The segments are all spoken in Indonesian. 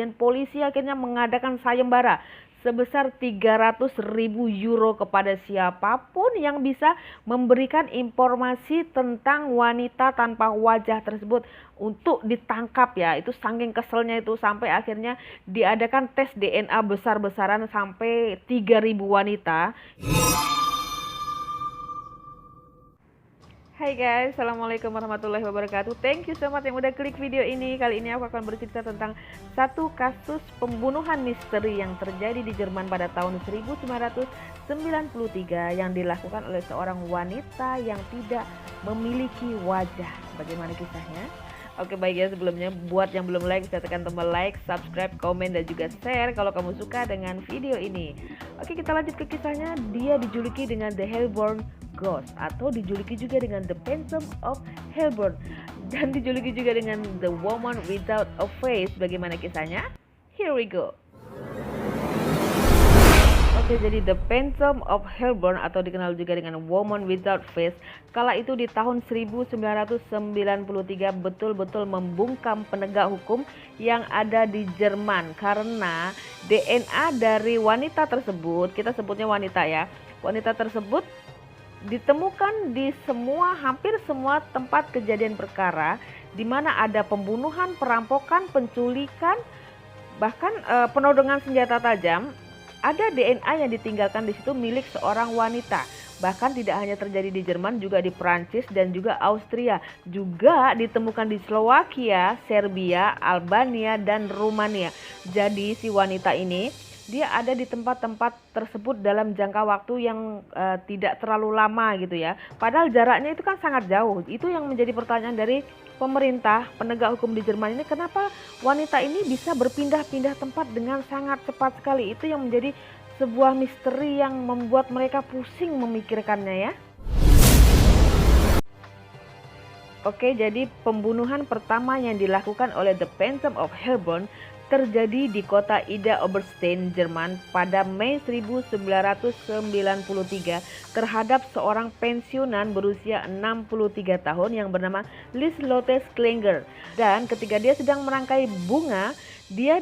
kemudian polisi akhirnya mengadakan sayembara sebesar 300.000 euro kepada siapapun yang bisa memberikan informasi tentang wanita tanpa wajah tersebut untuk ditangkap ya. Itu saking keselnya itu sampai akhirnya diadakan tes DNA besar-besaran sampai 3.000 wanita. Hai guys, assalamualaikum warahmatullahi wabarakatuh. Thank you so much yang udah klik video ini. Kali ini aku akan bercerita tentang satu kasus pembunuhan misteri yang terjadi di Jerman pada tahun 1993 yang dilakukan oleh seorang wanita yang tidak memiliki wajah. Bagaimana kisahnya? Oke baik ya, sebelumnya buat yang belum like bisa tekan tombol like, subscribe, komen, dan juga share kalau kamu suka dengan video ini. Oke, kita lanjut ke kisahnya. Dia dijuluki dengan The Hellborn Ghost atau dijuluki juga dengan The Phantom of Hellborn dan dijuluki juga dengan The Woman Without a Face. Bagaimana kisahnya? Here we go. Oke, jadi The Phantom of Hellborn atau dikenal juga dengan Woman Without Face kala itu di tahun 1993 betul-betul membungkam penegak hukum yang ada di Jerman karena DNA dari wanita tersebut, kita sebutnya wanita ya, wanita tersebut ditemukan di hampir semua tempat kejadian perkara di mana ada pembunuhan, perampokan, penculikan, bahkan penodongan senjata tajam. Ada DNA yang ditinggalkan di situ milik seorang wanita. Bahkan tidak hanya terjadi di Jerman, juga di Prancis dan juga Austria. Juga ditemukan di Slovakia, Serbia, Albania, dan Rumania. Jadi si wanita ini dia ada di tempat-tempat tersebut dalam jangka waktu yang tidak terlalu lama gitu ya. Padahal jaraknya itu kan sangat jauh. Itu yang menjadi pertanyaan dari pemerintah, penegak hukum di Jerman ini, kenapa wanita ini bisa berpindah-pindah tempat dengan sangat cepat sekali. Itu yang menjadi sebuah misteri yang membuat mereka pusing memikirkannya ya. Oke, jadi pembunuhan pertama yang dilakukan oleh The Phantom of Hellborn terjadi di kota Ida Oberstein, Jerman pada Mei 1993 terhadap seorang pensiunan berusia 63 tahun yang bernama Liselotte Klinger. Dan ketika dia sedang merangkai bunga, dia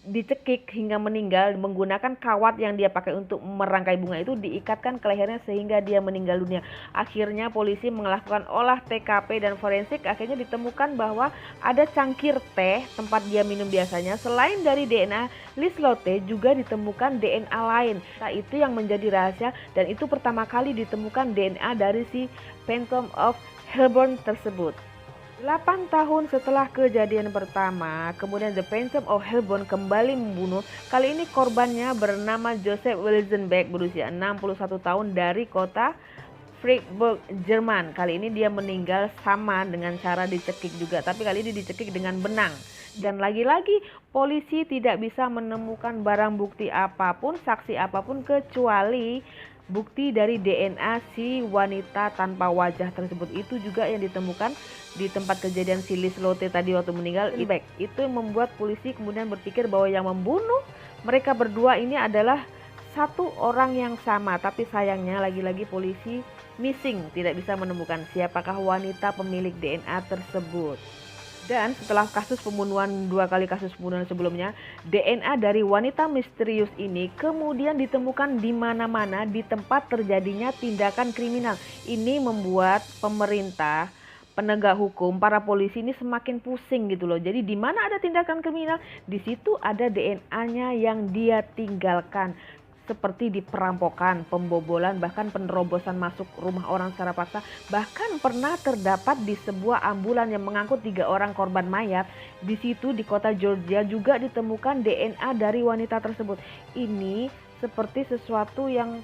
dicekik hingga meninggal menggunakan kawat yang dia pakai untuk merangkai bunga itu diikatkan ke lehernya sehingga dia meninggal dunia. Akhirnya polisi melakukan olah TKP dan forensik, akhirnya ditemukan bahwa ada cangkir teh tempat dia minum biasanya. Selain dari DNA Liselotte juga ditemukan DNA lain. Nah, itu yang menjadi rahasia dan itu pertama kali ditemukan DNA dari si Phantom of Hellborn tersebut. 8 tahun setelah kejadian pertama, kemudian The Phantom of Hellborn kembali membunuh. Kali ini korbannya bernama Joseph Wilzenbeck berusia 61 tahun dari kota Freiburg, Jerman. Kali ini dia meninggal sama dengan cara dicekik juga, tapi kali ini dicekik dengan benang. Dan lagi-lagi polisi tidak bisa menemukan barang bukti apapun, saksi apapun kecuali bukti dari DNA si wanita tanpa wajah tersebut. Itu juga yang ditemukan di tempat kejadian si Liselotte tadi waktu meninggal. Itu yang membuat polisi kemudian berpikir bahwa yang membunuh mereka berdua ini adalah satu orang yang sama. Tapi sayangnya lagi-lagi polisi missing, tidak bisa menemukan siapakah wanita pemilik DNA tersebut. Dan setelah dua kali kasus pembunuhan sebelumnya, DNA dari wanita misterius ini kemudian ditemukan di mana-mana di tempat terjadinya tindakan kriminal. Ini membuat pemerintah, penegak hukum, para polisi ini semakin pusing gitu loh. Jadi di mana ada tindakan kriminal, di situ ada DNA-nya yang dia tinggalkan. Seperti di perampokan, pembobolan, bahkan penerobosan masuk rumah orang secara paksa. Bahkan pernah terdapat di sebuah ambulan yang mengangkut 3 orang korban mayat. Di situ di kota Georgia juga ditemukan DNA dari wanita tersebut. Ini seperti sesuatu yang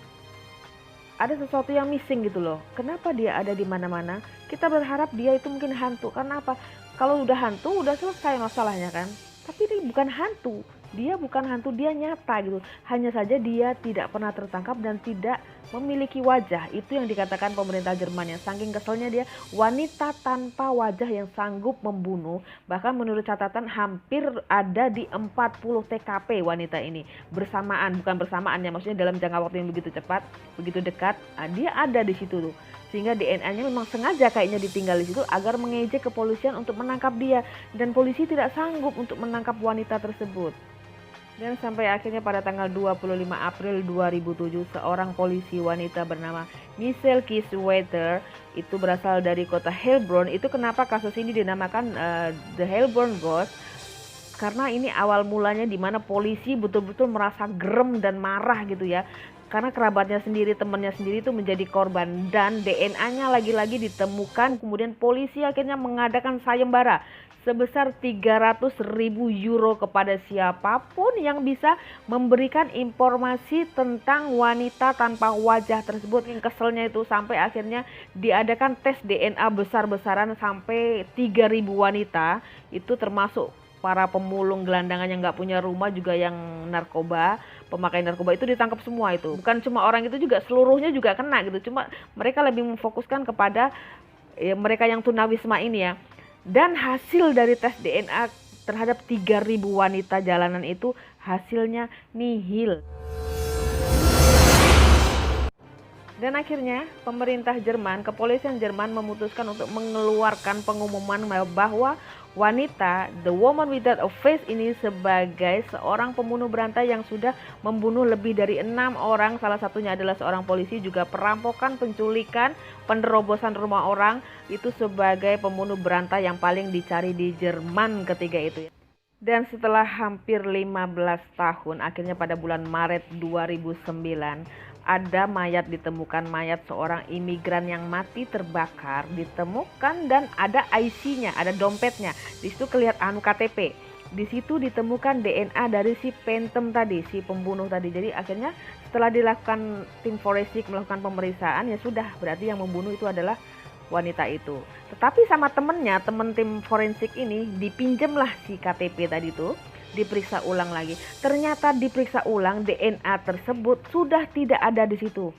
missing gitu loh. Kenapa dia ada di mana-mana? Kita berharap dia itu mungkin hantu. Karena apa? Kalau udah hantu udah selesai masalahnya kan. Tapi ini bukan hantu. Dia bukan hantu, dia nyata gitu. Hanya saja dia tidak pernah tertangkap dan tidak memiliki wajah. Itu yang dikatakan pemerintah Jerman, yang saking keselnya dia wanita tanpa wajah yang sanggup membunuh. Bahkan menurut catatan hampir ada di 40 TKP wanita ini bersamaan, bukan bersamaan ya, maksudnya dalam jangka waktu yang begitu cepat, begitu dekat. Dia ada di situ tuh. sehingga DNA-nya memang sengaja kayaknya ditinggal di situ agar mengejek kepolisian untuk menangkap dia, dan polisi tidak sanggup untuk menangkap wanita tersebut. Dan sampai akhirnya pada tanggal 25 April 2007 seorang polisi wanita bernama Michelle Kissweather itu berasal dari kota Heilbronn. Itu kenapa kasus ini dinamakan The Heilbronn Ghost, karena ini awal mulanya di mana polisi betul-betul merasa gerem dan marah gitu ya, karena kerabatnya sendiri, temannya sendiri itu menjadi korban, dan DNA-nya lagi-lagi ditemukan. Kemudian polisi akhirnya mengadakan sayembara sebesar 300.000 euro kepada siapapun yang bisa memberikan informasi tentang wanita tanpa wajah tersebut. Yang keselnya itu sampai akhirnya diadakan tes DNA besar-besaran sampai 3.000 wanita, itu termasuk para pemulung gelandangan yang nggak punya rumah, juga yang narkoba, pemakai narkoba itu ditangkap semua. Itu bukan cuma orang itu, juga seluruhnya juga kena gitu, cuma mereka lebih memfokuskan kepada mereka yang tunawisma ini ya. Dan hasil dari tes DNA terhadap 3.000 wanita jalanan itu hasilnya nihil. Dan akhirnya pemerintah Jerman, kepolisian Jerman memutuskan untuk mengeluarkan pengumuman bahwa wanita The Woman Without a Face ini sebagai seorang pembunuh berantai yang sudah membunuh lebih dari 6 orang. Salah satunya adalah seorang polisi, juga perampokan, penculikan, penerobosan rumah orang. Itu sebagai pembunuh berantai yang paling dicari di Jerman ketika itu ya. Dan setelah hampir 15 tahun, akhirnya pada bulan Maret 2009 ada mayat ditemukan, mayat seorang imigran yang mati terbakar ditemukan, dan ada IC-nya, ada dompetnya. Di situ kelihatan KTP. Di situ ditemukan DNA dari si Phantom tadi, si pembunuh tadi. Jadi akhirnya setelah dilakukan tim forensik melakukan pemeriksaan, ya sudah, berarti yang membunuh itu adalah wanita itu. Tetapi sama temennya, temen tim forensik ini, dipinjemlah si KTP tadi tuh, diperiksa ulang lagi. Ternyata diperiksa ulang, DNA tersebut sudah tidak ada di situ.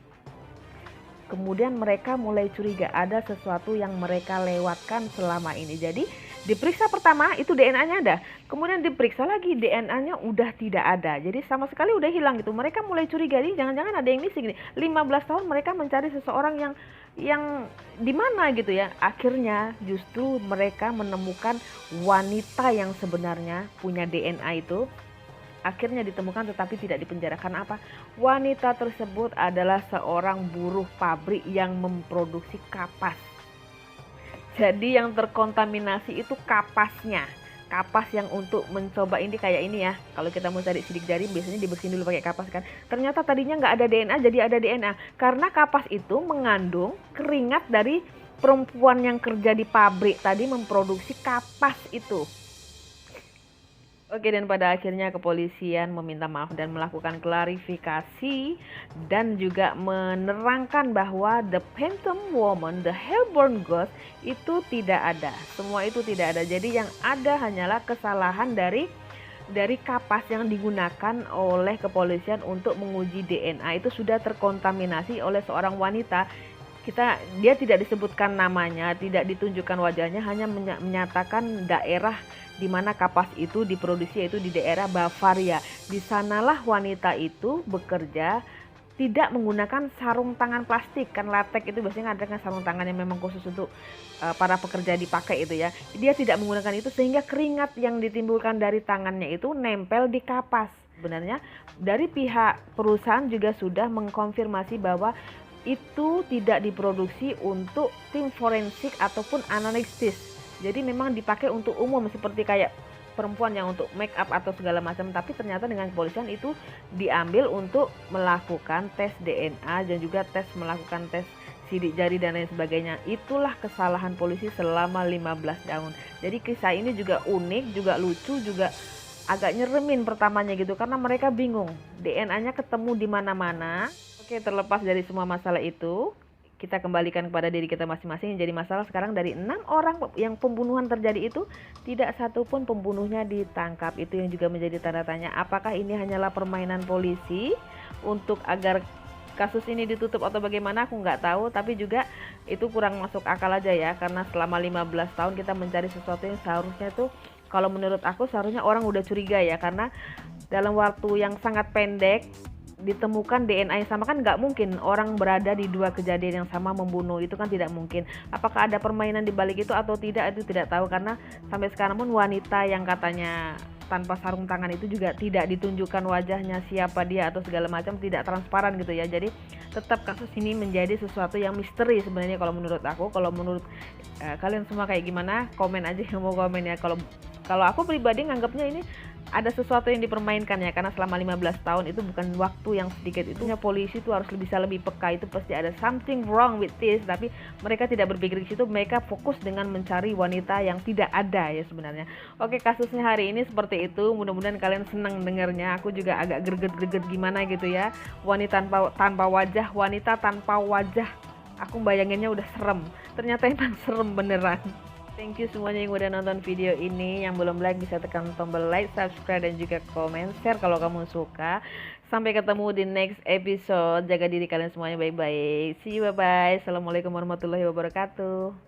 Kemudian mereka mulai curiga ada sesuatu yang mereka lewatkan selama ini. Jadi diperiksa pertama itu DNA-nya ada, kemudian diperiksa lagi DNA-nya udah tidak ada. Jadi sama sekali udah hilang gitu. Mereka mulai curiga, nih jangan-jangan ada yang missing nih. 15 tahun mereka mencari seseorang yang di mana gitu ya. Akhirnya justru mereka menemukan wanita yang sebenarnya punya DNA itu. Akhirnya ditemukan tetapi tidak dipenjarakan. Apa? Wanita tersebut adalah seorang buruh pabrik yang memproduksi kapas. Jadi yang terkontaminasi itu kapasnya. Kapas yang untuk mencoba ini kayak ini ya. Kalau kita mau cari sidik jari biasanya dibersihin dulu pakai kapas kan. Ternyata tadinya nggak ada DNA jadi ada DNA. Karena kapas itu mengandung keringat dari perempuan yang kerja di pabrik tadi memproduksi kapas itu. Oke, dan pada akhirnya kepolisian meminta maaf dan melakukan klarifikasi dan juga menerangkan bahwa The Phantom Woman, The Heilbronn Ghost itu tidak ada. Semua itu tidak ada. Jadi yang ada hanyalah kesalahan dari kapas yang digunakan oleh kepolisian untuk menguji DNA itu sudah terkontaminasi oleh seorang wanita. Dia tidak disebutkan namanya, tidak ditunjukkan wajahnya, hanya menyatakan daerah di mana kapas itu diproduksi, yaitu di daerah Bavaria. Di sanalah wanita itu bekerja tidak menggunakan sarung tangan plastik, kan latex itu biasanya ada kan sarung tangan yang memang khusus untuk para pekerja dipakai itu ya. Dia tidak menggunakan itu sehingga keringat yang ditimbulkan dari tangannya itu nempel di kapas. Sebenarnya dari pihak perusahaan juga sudah mengkonfirmasi bahwa itu tidak diproduksi untuk tim forensik ataupun analisis. Jadi memang dipakai untuk umum seperti kayak perempuan yang untuk make up atau segala macam. Tapi ternyata dengan kepolisian itu diambil untuk melakukan tes DNA dan juga melakukan tes sidik jari dan lain sebagainya. Itulah kesalahan polisi selama 15 tahun. Jadi kisah ini juga unik, juga lucu, juga agak nyeremin pertamanya gitu. Karena mereka bingung, DNA-nya ketemu di mana-mana. Oke, terlepas dari semua masalah itu, kita kembalikan kepada diri kita masing-masing. Jadi masalah sekarang dari 6 orang yang pembunuhan terjadi itu, tidak satupun pembunuhnya ditangkap. Itu yang juga menjadi tanda tanya. Apakah ini hanyalah permainan polisi untuk agar kasus ini ditutup atau bagaimana, aku nggak tahu. Tapi juga itu kurang masuk akal aja ya. Karena selama 15 tahun kita mencari sesuatu yang seharusnya tuh, kalau menurut aku seharusnya orang udah curiga ya. Karena dalam waktu yang sangat pendek, ditemukan DNA yang sama, kan nggak mungkin orang berada di dua kejadian yang sama membunuh, itu kan tidak mungkin. Apakah ada permainan di balik itu atau tidak, itu tidak tahu, karena sampai sekarang pun wanita yang katanya tanpa sarung tangan itu juga tidak ditunjukkan wajahnya, siapa dia atau segala macam, tidak transparan gitu ya. Jadi tetap kasus ini menjadi sesuatu yang misteri sebenarnya kalau menurut aku. Kalau menurut kalian semua kayak gimana, komen aja yang mau komen ya. Kalau aku pribadi nganggapnya ini ada sesuatu yang dipermainkan ya, karena selama 15 tahun itu bukan waktu yang sedikit. Itunya polisi tuh harus bisa lebih peka, itu pasti ada something wrong with this, tapi mereka tidak berpikir di situ, mereka fokus dengan mencari wanita yang tidak ada ya sebenarnya. Oke, kasusnya hari ini seperti itu, mudah-mudahan kalian senang dengarnya. Aku juga agak greget-greget gimana gitu ya, wanita tanpa wajah, wanita tanpa wajah. Aku bayanginnya udah serem, ternyata emang serem beneran. Thank you semuanya yang udah nonton video ini. Yang belum like bisa tekan tombol like, subscribe, dan juga komen, share kalau kamu suka. Sampai ketemu di next episode. Jaga diri kalian semuanya baik-baik. See you, bye-bye. Assalamualaikum warahmatullahi wabarakatuh.